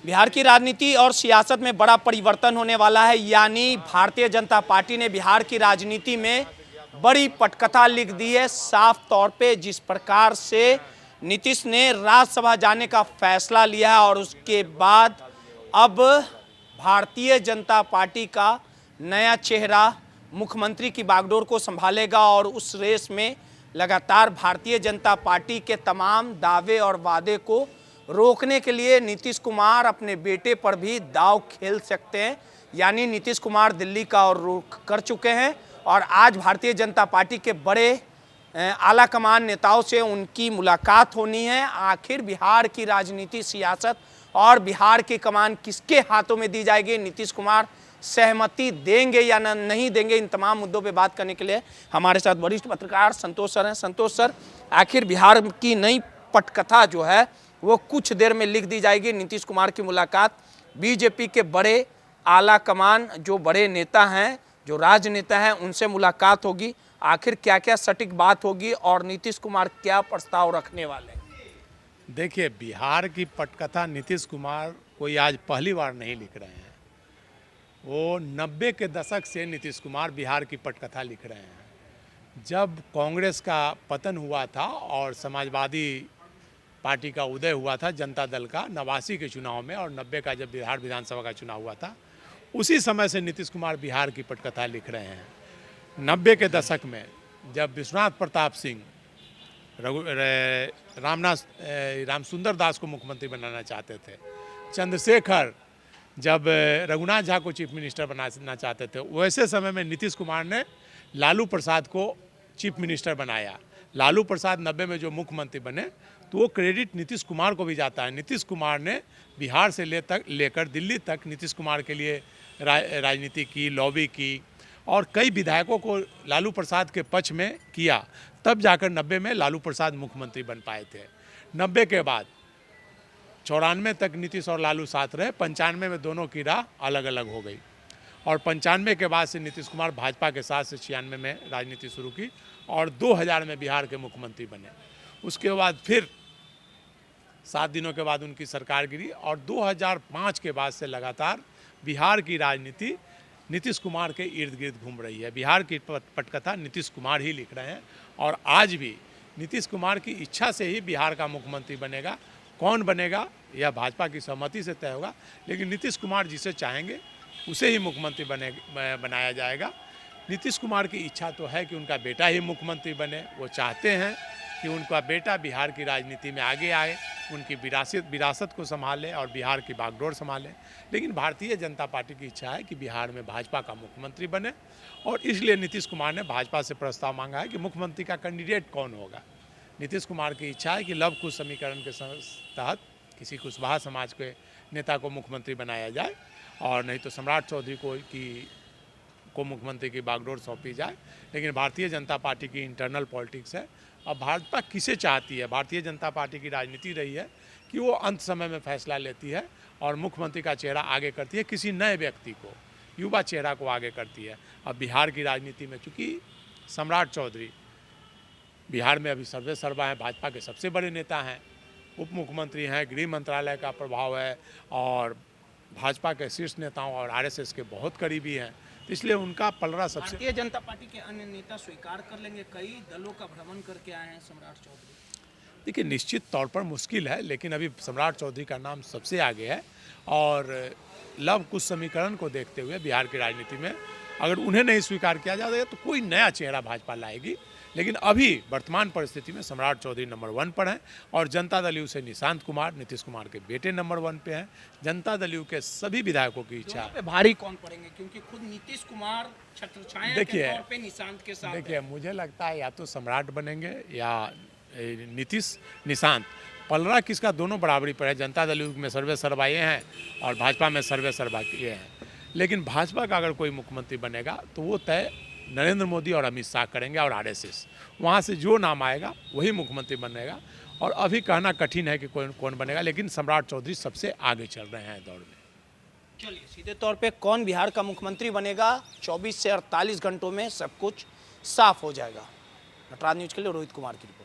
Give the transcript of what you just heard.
बिहार की राजनीति और सियासत में बड़ा परिवर्तन होने वाला है। यानी भारतीय जनता पार्टी ने बिहार की राजनीति में बड़ी पटकथा लिख दी है। साफ तौर पे जिस प्रकार से नीतीश ने राज्यसभा जाने का फैसला लिया है और उसके बाद अब भारतीय जनता पार्टी का नया चेहरा मुख्यमंत्री की बागडोर को संभालेगा और उस रेस में लगातार भारतीय जनता पार्टी के तमाम दावे और वादे को रोकने के लिए नीतीश कुमार अपने बेटे पर भी दांव खेल सकते हैं। यानी नीतीश कुमार दिल्ली का और रुख कर चुके हैं और आज भारतीय जनता पार्टी के बड़े आला कमान नेताओं से उनकी मुलाकात होनी है। आखिर बिहार की राजनीति, सियासत और बिहार की कमान किसके हाथों में दी जाएगी, नीतीश कुमार सहमति देंगे या नहीं देंगे, इन तमाम मुद्दों पे बात करने के लिए हमारे साथ वरिष्ठ पत्रकार संतोष सर हैं। संतोष सर, आखिर बिहार की नई पटकथा जो है वो कुछ देर में लिख दी जाएगी। नीतीश कुमार की मुलाकात, बीजेपी के बड़े आला कमान जो बड़े नेता हैं, जो राजनेता हैं, उनसे मुलाकात होगी। आखिर क्या क्या सटीक बात होगी और नीतीश कुमार क्या प्रस्ताव रखने वाले हैं? देखिए, बिहार की पटकथा नीतीश कुमार कोई आज पहली बार नहीं लिख रहे हैं। वो 90 के दशक से नीतीश कुमार बिहार की पटकथा लिख रहे हैं। जब कांग्रेस का पतन हुआ था और समाजवादी पार्टी का उदय हुआ था, जनता दल का 89 के चुनाव में, और 90 का जब बिहार विधानसभा का चुनाव हुआ था, उसी समय से नीतीश कुमार बिहार की पटकथा लिख रहे हैं। 90 के दशक में जब विश्वनाथ प्रताप सिंह रामसुंदर दास को मुख्यमंत्री बनाना चाहते थे, चंद्रशेखर जब रघुनाथ झा को चीफ मिनिस्टर बनाना चाहते थे, वैसे समय में नीतीश कुमार ने लालू प्रसाद को चीफ मिनिस्टर बनाया। लालू प्रसाद 90 में जो मुख्यमंत्री बने, तो वो क्रेडिट नीतीश कुमार को भी जाता है। नीतीश कुमार ने बिहार से लेकर दिल्ली तक नीतीश कुमार के लिए राजनीति की, लॉबी की और कई विधायकों को लालू प्रसाद के पक्ष में किया। तब जाकर 90 में लालू प्रसाद मुख्यमंत्री बन पाए थे। 90 के बाद 94 तक नीतीश और लालू साथ रहे। 95 में दोनों की राह अलग अलग हो गई और 95 के बाद से नीतीश कुमार भाजपा के साथ से 96 में राजनीति शुरू की और 2000 में बिहार के मुख्यमंत्री बने। उसके बाद फिर 7 दिनों के बाद उनकी सरकार गिरी और 2005 के बाद से लगातार बिहार की राजनीति नीतीश कुमार के इर्द गिर्द घूम रही है। बिहार की पटकथा नीतीश कुमार ही लिख रहे हैं और आज भी नीतीश कुमार की इच्छा से ही बिहार का मुख्यमंत्री बनेगा। कौन बनेगा यह भाजपा की सहमति से तय होगा, लेकिन नीतीश कुमार जिसे चाहेंगे उसे ही मुख्यमंत्री बनाया जाएगा। नीतीश कुमार की इच्छा तो है कि उनका बेटा ही मुख्यमंत्री बने। वो चाहते हैं कि उनका बेटा बिहार की राजनीति में आगे आए, उनकी विरासत को संभाले और बिहार की बागडोर संभाले। लेकिन भारतीय जनता पार्टी की इच्छा है कि बिहार में भाजपा का मुख्यमंत्री बने और इसलिए नीतीश कुमार ने भाजपा से प्रस्ताव मांगा है कि मुख्यमंत्री का कैंडिडेट कौन होगा। नीतीश कुमार की इच्छा है कि लव कुश समीकरण के तहत किसी कुशवाहा समाज के नेता को मुख्यमंत्री बनाया जाए और नहीं तो सम्राट चौधरी को मुख्यमंत्री की बागडोर सौंपी जाए। लेकिन भारतीय जनता पार्टी की इंटरनल पॉलिटिक्स है। अब भाजपा किसे चाहती है? भारतीय जनता पार्टी की राजनीति रही है कि वो अंत समय में फैसला लेती है और मुख्यमंत्री का चेहरा आगे करती है, किसी नए व्यक्ति को, युवा चेहरा को आगे करती है। अब बिहार की राजनीति में चूँकि सम्राट चौधरी बिहार में अभी सर्वे सर्वा हैं, भाजपा के सबसे बड़े नेता हैं, उप मुख्यमंत्री हैं, गृह मंत्रालय का प्रभाव है और भाजपा के शीर्ष नेताओं और आरएसएस के बहुत करीबी हैं, तो इसलिए उनका पलड़ा सबसे। भारतीय जनता पार्टी के अन्य नेता स्वीकार कर लेंगे? कई दलों का भ्रमण करके आए हैं सम्राट चौधरी। देखिए, निश्चित तौर पर मुश्किल है, लेकिन अभी सम्राट चौधरी का नाम सबसे आगे है और लव कुश समीकरण को देखते हुए बिहार की राजनीति में अगर उन्हें नहीं स्वीकार किया जाएगा तो कोई नया चेहरा भाजपा लाएगी। लेकिन अभी वर्तमान परिस्थिति में सम्राट चौधरी नंबर 1 पर हैं और जनता दल यू से निशांत कुमार, नीतीश कुमार के बेटे नंबर 1 पे हैं। जनता दल यू के सभी विधायकों की इच्छा है। भारी कौन पड़ेंगे? क्योंकि खुद नीतीश कुमार छत्रछाया के तौर पे निशांत के साथ। देखिए, मुझे लगता है या तो सम्राट बनेंगे या नीतीश निशांत। पलड़ा किसका, दोनों बराबरी पर है। जनता दल यू में सर्वे सर्वा ये हैं और भाजपा में सर्वे सर्वा ये हैं। लेकिन भाजपा का अगर कोई मुख्यमंत्री बनेगा तो वो तय नरेंद्र मोदी और अमित शाह करेंगे और आरएसएस। वहाँ से जो नाम आएगा वही मुख्यमंत्री बनेगा और अभी कहना कठिन है कि कौन बनेगा, लेकिन सम्राट चौधरी सबसे आगे चल रहे हैं दौड़ में। चलिए, सीधे तौर पे कौन बिहार का मुख्यमंत्री बनेगा 24 से 48 घंटों में सब कुछ साफ हो जाएगा। नटराज न्यूज़ के लिए रोहित कुमार की रिपोर्ट।